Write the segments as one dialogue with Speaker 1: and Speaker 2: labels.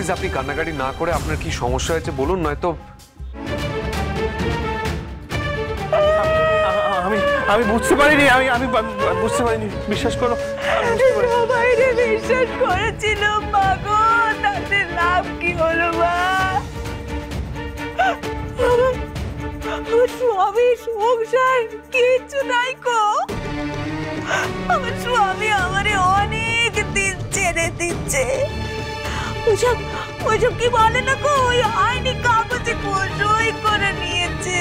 Speaker 1: Please আপনি কান্নাকাটি না করে আপনার কি সমস্যা হয়েছে বলুন, নয়তো।
Speaker 2: আমি বুঝতে পারিনি, আমি বুঝতে পারিনি, বিশ্বাস করো।
Speaker 3: বাইরে বিশ্বাস করেছিল মাগো, তাতে লাভ কি হলো মা? আমার স্বামী সংসার কিচ্ছু নাই কো। আমার স্বামী আমারে অনেক দিন ছেড়ে দিচ্ছে। ওইসব কি বলে না গো, ওই আইনি কাগজে সই করে নিয়েছে।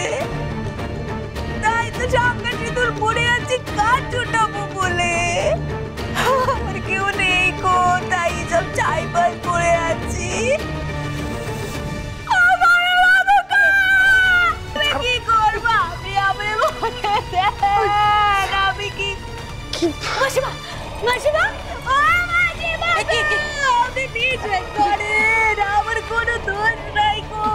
Speaker 3: তাই তো সামনে সিঁদুর পড়ে আছে কাজ ছুটাবো বলে। আমার কেউ নেই গো, তাই সব চাইবাই পড়ে আছি। কি করবো আমি? আমি কি মাসিমা মাসিমা আপনি নিজে করেন, আমার কোনো দোষ নাই গো।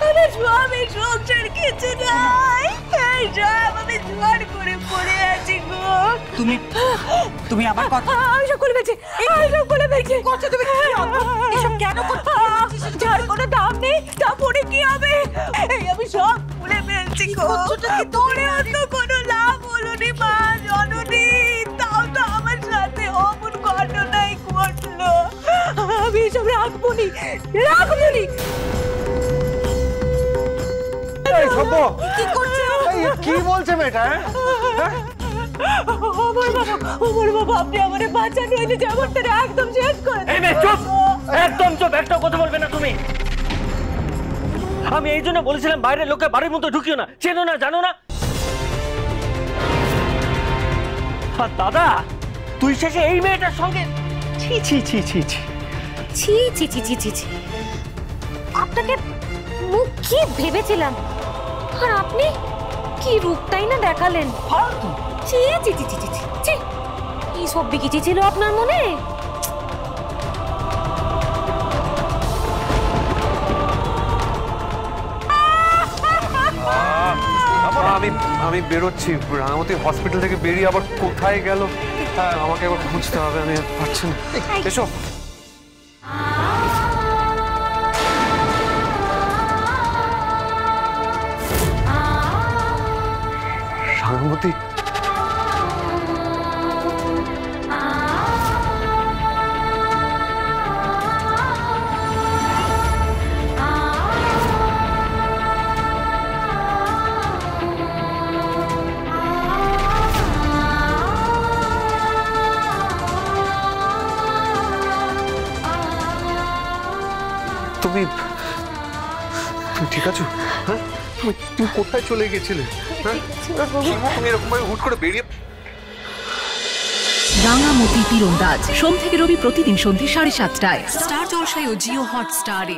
Speaker 3: আমার স্বামী সংসার কিছু নাই, এই সব আমি জোয়ার করে পড়ে আছি গো।
Speaker 4: তুমি আমার কথা
Speaker 3: আমি সব বলে ফেলছি, কথা তুমি এসব কেন করছো? যার কোনো দাম নেই তা পড়ে কি হবে? এই আমি সব ভুলে ফেলছি গো। তোরে অত কোনো লাভ হলো নি মা জননী, তাও তো আমার সাথে অমন ঘটনাই ঘটলো। আমি এসব রাখবো নি।
Speaker 2: কি করছে? কি বলছে মেয়েটা?
Speaker 3: ওমর বাবা, আপনি আমারে বাঁচান, নইলে যেমন তারা একদম শেষ করে দেব।
Speaker 4: এই মেয়ে চুপ, একদম চুপ, একটা কথা বলবে না তুমি। আমি এই জন্য বলেছিলাম বাইরের লোকে বাড়ির মধ্যে ঢুকিও না, চেনো না জানো না। আর দাদা তুই শেষে এই মেয়েটার সঙ্গে ছি ছি ছি ছি ছি
Speaker 5: ছি ছি ছি ছি ছি ছি। আপনাকে মুখ কি ভেবেছিলাম, আর আপনি কি রূপটাই না দেখালেন। ছি ছি ছি ছি ছি ছি। কি সব বিকিছি ছিল আপনার মনে?
Speaker 1: আমি বেরোচ্ছি। রাঙামাটি হসপিটাল থেকে বেরিয়ে আবার কোথায় গেল আমাকে আবার খুঁজতে হবে, আমি পারছি না। এসো। রাঙামাটি তুমি ঠিক আছো? হ্যাঁ, তুমি কোথায় চলে গেছিলে? তুমি এরকম ভাবে হুট করে বেরিয়ে।
Speaker 6: রাঙামাটি তীরন্দাজ সোম থেকে রবি প্রতিদিন সন্ধ্যে 7:30টায় স্টার জলসায় ও জিও হটস্টারে।